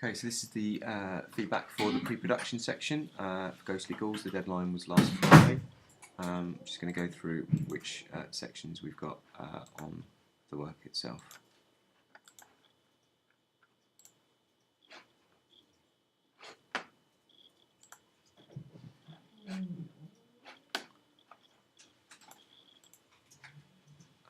Okay, so this is the feedback for the pre-production section for Ghostly Ghouls. The deadline was last Friday. I'm just going to go through which sections we've got on the work itself.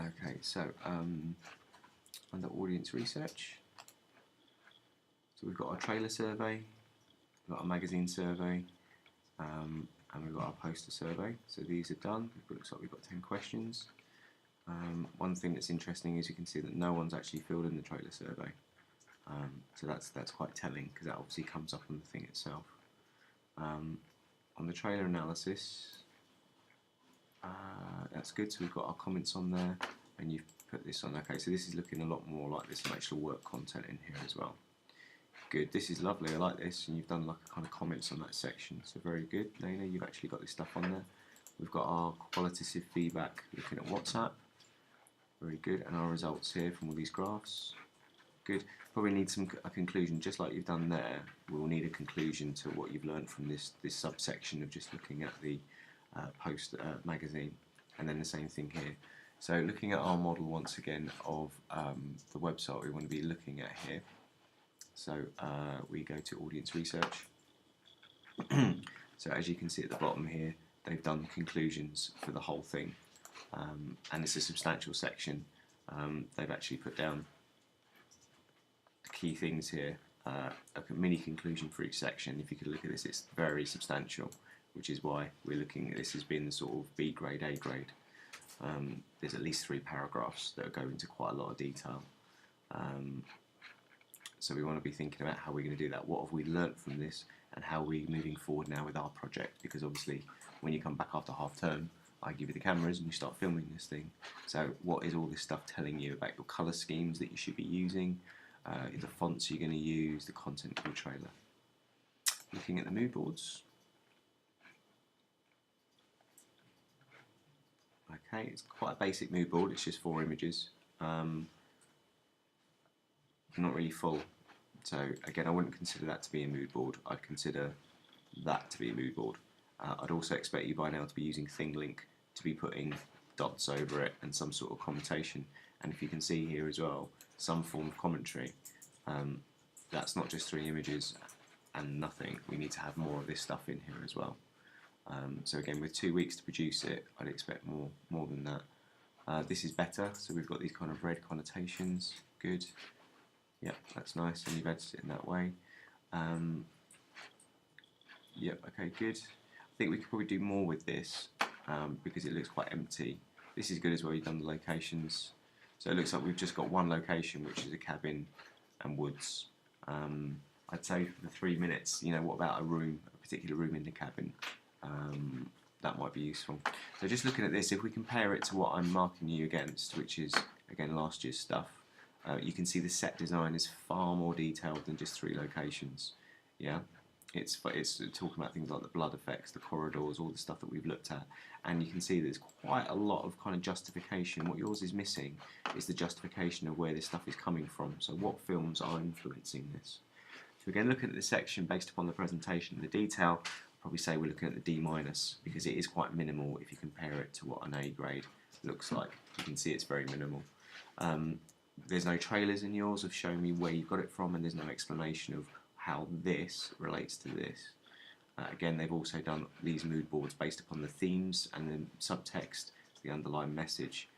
Okay, so under audience research, so we've got our trailer survey, we've got our magazine survey, and we've got our poster survey. So these are done. It looks like we've got 10 questions. One thing that's interesting is you can see that no one's actually filled in the trailer survey. So that's quite telling, because that obviously comes up on the thing itself. On the trailer analysis, that's good. So we've got our comments on there, and you've put this on. Okay, so this is looking a lot more like there's some actual work content in here as well. Good, this is lovely, I like this, and you've done like a kind of comments on that section, so very good. Nina, you've actually got this stuff on there. We've got our qualitative feedback looking at WhatsApp, very good, and our results here from all these graphs. Good, probably need a conclusion, just like you've done there. We'll need a conclusion to what you've learned from this subsection of just looking at the post magazine, and then the same thing here. So looking at our model once again of the website we want to be looking at here. So we go to audience research. So as you can see at the bottom here, they've done conclusions for the whole thing, and it's a substantial section. They've actually put down the key things here, a mini conclusion for each section. If you could look at this, it's very substantial, which is why we're looking at this as being the sort of B grade, A grade. There's at least 3 paragraphs that go into quite a lot of detail. So we want to be thinking about how we're going to do that. What have we learnt from this, and how are we moving forward now with our project? Because obviously when you come back after half term, I give you the cameras and you start filming this thing. So what is all this stuff telling you about your colour schemes that you should be using, the fonts you're going to use, the content of your trailer? Looking at the mood boards. Okay, it's quite a basic mood board, it's just 4 images. Not really full, so again I wouldn't consider that to be a mood board. I'd consider that to be a mood board. I'd also expect you by now to be using ThingLink, to be putting dots over it and some sort of commentation, and if you can see here as well, some form of commentary. That's not just 3 images and nothing, we need to have more of this stuff in here as well. So again, with 2 weeks to produce it, I'd expect more than that. This is better, so we've got these kind of red connotations, good. Yep, that's nice, and you've edited it in that way. Yep, okay, good. I think we could probably do more with this because it looks quite empty. This is good as well, you've done the locations. So it looks like we've just got one location, which is a cabin and woods. I'd say for the 3 minutes, you know, what about a room, a particular room in the cabin? That might be useful. So just looking at this, if we compare it to what I'm marking you against, which is, again, last year's stuff, you can see the set design is far more detailed than just 3 locations. Yeah, it's talking about things like the blood effects, the corridors, all the stuff that we've looked at, and you can see there's quite a lot of kind of justification. What yours is missing is the justification of where this stuff is coming from. So what films are influencing this? So again, looking at the section based upon the presentation, the detail, I'd probably say we're looking at the D-, because it is quite minimal if you compare it to what an A grade looks like. You can see it's very minimal. There's no trailers in yours of showing me where you've got it from, and there's no explanation of how this relates to this. Again, they've also done these mood boards based upon the themes and the subtext, the underlying message.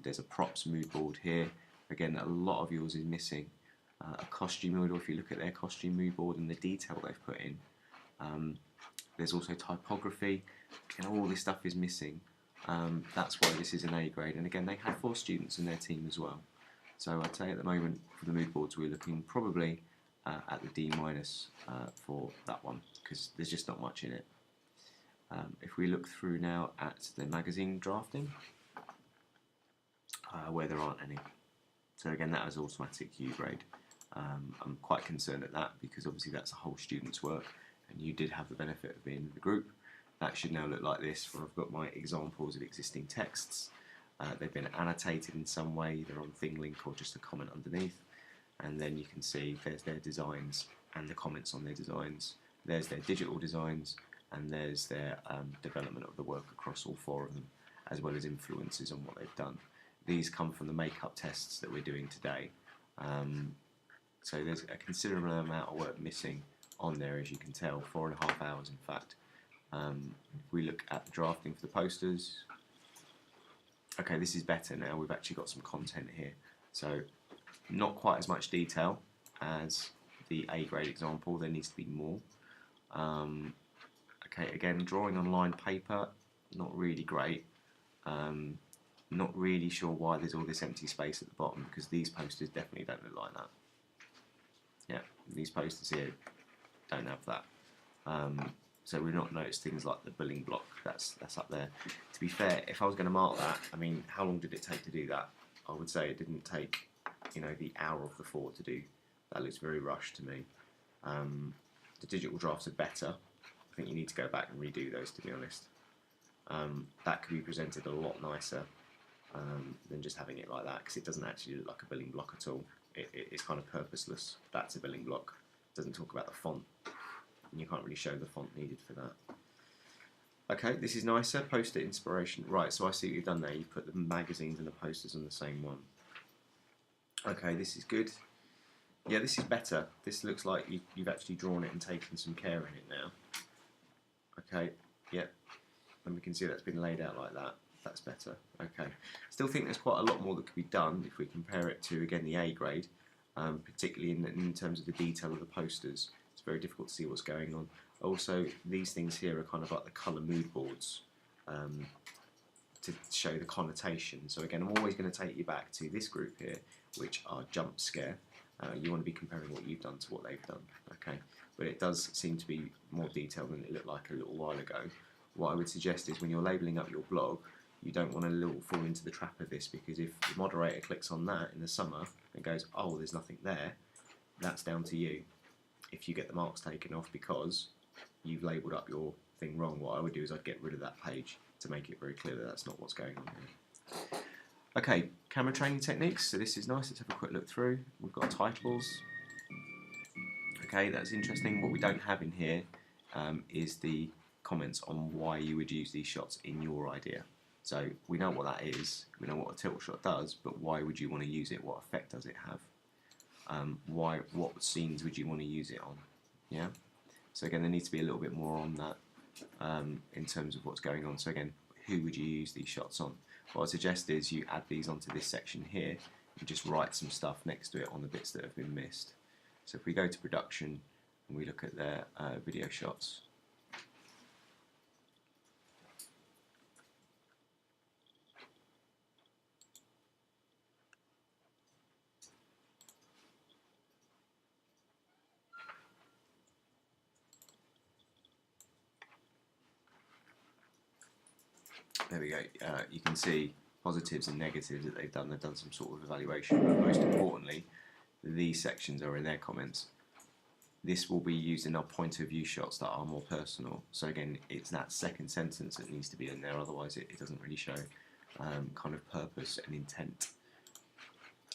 There's a props mood board here. Again, a lot of yours is missing. A costume mood, or if you look at their costume mood board and the detail they've put in. There's also typography, and all this stuff is missing. That's why this is an A grade, and again, they had 4 students in their team as well. So I'd say at the moment for the mood boards we're looking probably at the D- for that one, because there's just not much in it. If we look through now at the magazine drafting, where there aren't any. So again, that is automatic U grade. I'm quite concerned at that, because obviously that's a whole student's work, and you did have the benefit of being in the group. That should now look like this, where I've got my examples of existing texts. They've been annotated in some way, either on ThingLink or just a comment underneath. and then you can see there's their designs and the comments on their designs. There's their digital designs, and there's their development of the work across all 4 of them, as well as influences on what they've done. These come from the makeup tests that we're doing today. So there's a considerable amount of work missing on there, as you can tell, 4.5 hours in fact. If we look at the drafting for the posters, okay, this is better now. We've actually got some content here. So not quite as much detail as the A grade example, there needs to be more. Okay, again, drawing on lined paper, not really great. Not really sure why there's all this empty space at the bottom, because these posters definitely don't look like that. Yeah, these posters here don't have that. So we've not noticed things like the building block that's up there. To be fair, if I was going to mark that, I mean, how long did it take to do that? I would say it didn't take, you know, the hour of the 4 to do. That looks very rushed to me. The digital drafts are better. I think you need to go back and redo those, to be honest. That could be presented a lot nicer than just having it like that, because it doesn't actually look like a building block at all. It's kind of purposeless. That's a building block. It doesn't talk about the font, and you can't really show the font needed for that. Okay, this is nicer. Poster inspiration. Right, so I see what you've done there. You've put the magazines and the posters on the same one. Okay, this is good. Yeah, this is better. This looks like you've actually drawn it and taken some care in it now. Okay, yep. And we can see that's been laid out like that. That's better. Okay. Still think there's quite a lot more that could be done if we compare it to, again, the A grade, particularly in terms of the detail of the posters. It's very difficult to see what's going on. Also, these things here are kind of like the colour mood boards to show the connotation. So again, I'm always going to take you back to this group here, which are jump scare. You want to be comparing what you've done to what they've done. Okay. But it does seem to be more detailed than it looked like a little while ago. What I would suggest is when you're labelling up your blog, you don't want to fall into the trap of this, because if the moderator clicks on that in the summer and goes, oh, there's nothing there, that's down to you. If you get the marks taken off because you've labelled up your thing wrong, what I would do is I'd get rid of that page to make it very clear that that's not what's going on here. Okay, camera training techniques. So this is nice. Let's have a quick look through. We've got titles. Okay, that's interesting. What we don't have in here is the comments on why you would use these shots in your idea. So we know what that is, we know what a tilt shot does, but why would you want to use it? What effect does it have? What scenes would you want to use it on? Yeah. So again, there needs to be a little bit more on that in terms of what's going on. So again, who would you use these shots on? What I suggest is you add these onto this section here and just write some stuff next to it on the bits that have been missed. So if we go to production and we look at their video shots, there we go. You can see positives and negatives that they've done. They've done some sort of evaluation, but most importantly, these sections are in their comments. This will be used in our point of view shots that are more personal. So again, it's that second sentence that needs to be in there, otherwise it doesn't really show kind of purpose and intent.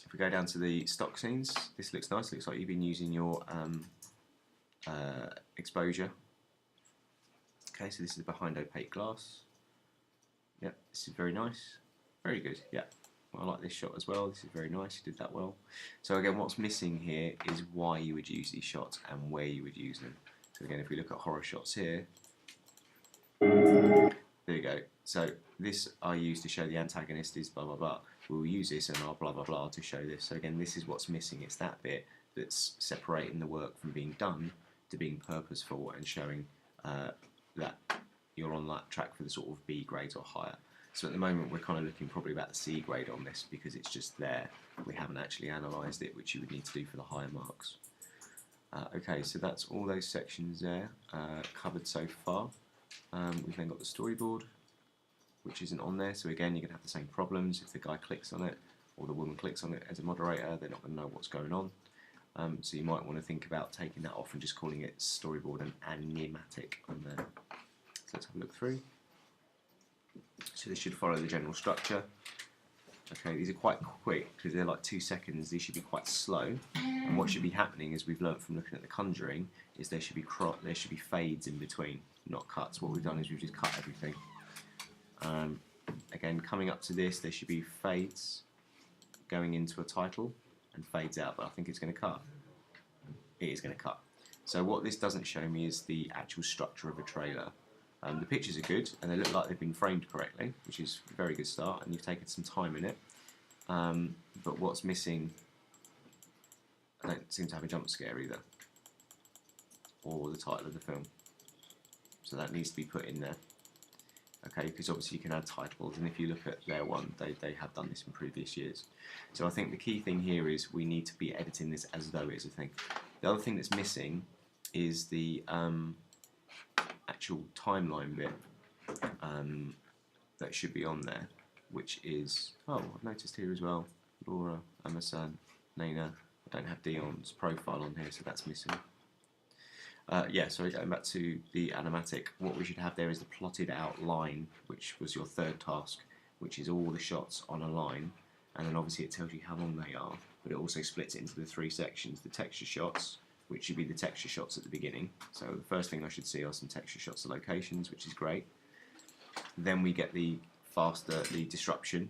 If we go down to the stock scenes, this looks nice. Looks like you've been using your exposure. Okay, so this is behind opaque glass. Yep, this is very nice. Very good, yeah. I like this shot as well. This is very nice, you did that well. So again, what's missing here is why you would use these shots and where you would use them. So again, if we look at horror shots here, there you go. So this I use to show the antagonist is blah blah blah. We'll use this and our blah blah blah to show this. So again, this is what's missing. It's that bit that's separating the work from being done to being purposeful and showing that you're on that track for the sort of B grades or higher. So at the moment we're kind of looking probably about the C grade on this because it's just there. We haven't actually analysed it, which you would need to do for the higher marks. Okay, so that's all those sections there covered so far. We've then got the storyboard, which isn't on there. So again, you're going to have the same problems. If the guy clicks on it or the woman clicks on it as a moderator, they're not going to know what's going on. So you might want to think about taking that off and just calling it storyboard and animatic on there. So let's have a look through. So this should follow the general structure. Okay, these are quite quick because they're like 2 seconds. These should be quite slow. And what should be happening, as we've learnt from looking at The Conjuring, is there should be fades in between, not cuts. What we've done is we've just cut everything. Again, coming up to this, there should be fades going into a title and fades out, but I think it's going to cut. It is going to cut. So what this doesn't show me is the actual structure of a trailer. The pictures are good and they look like they've been framed correctly, which is a very good start, and you've taken some time in it. But what's missing, I don't seem to have a jump scare either, or the title of the film. So that needs to be put in there. Okay, because obviously you can add titles, and if you look at their one, they have done this in previous years. So I think the key thing here is we need to be editing this as though it is a thing. The other thing that's missing is the actual timeline bit that should be on there, which is, oh, I've noticed here as well, Laura, Emerson, Nina, I don't have Dion's profile on here, so that's missing. Yeah, so going back to the animatic, what we should have there is the plotted out line, which was your third task, which is all the shots on a line, and then obviously it tells you how long they are, but it also splits it into the 3 sections, the texture shots, which should be the texture shots at the beginning. So the first thing I should see are some texture shots of locations, which is great. Then we get the disruption,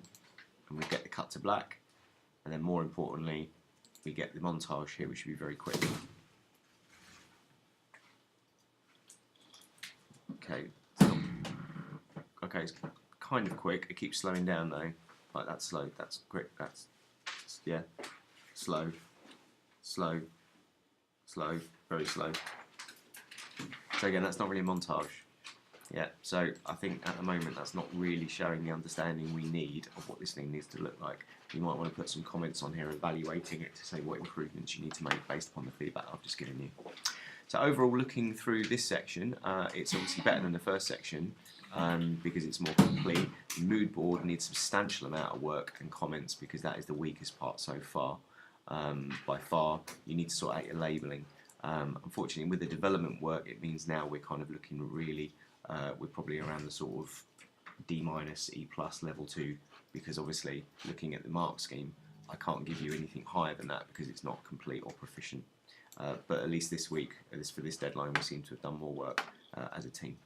and we get the cut to black, and then more importantly, we get the montage here, which should be very quick. Okay, okay, it's kind of quick. It keeps slowing down though. Like that's slow. That's quick. That's yeah, slow, slow, slow, very slow. So again, that's not really a montage. Yeah. So I think at the moment that's not really showing the understanding we need of what this thing needs to look like. You might want to put some comments on here evaluating it to say what improvements you need to make based upon the feedback I've just given you. So overall, looking through this section, it's obviously better than the first section because it's more complete. The mood board needs a substantial amount of work and comments because that is the weakest part so far. By far, you need to sort out your labelling. Unfortunately, with the development work, it means now we're kind of looking really, we're probably around the sort of D-, E+ level 2, because obviously, looking at the mark scheme, I can't give you anything higher than that because it's not complete or proficient. But at least this week, for this deadline, we seem to have done more work as a team.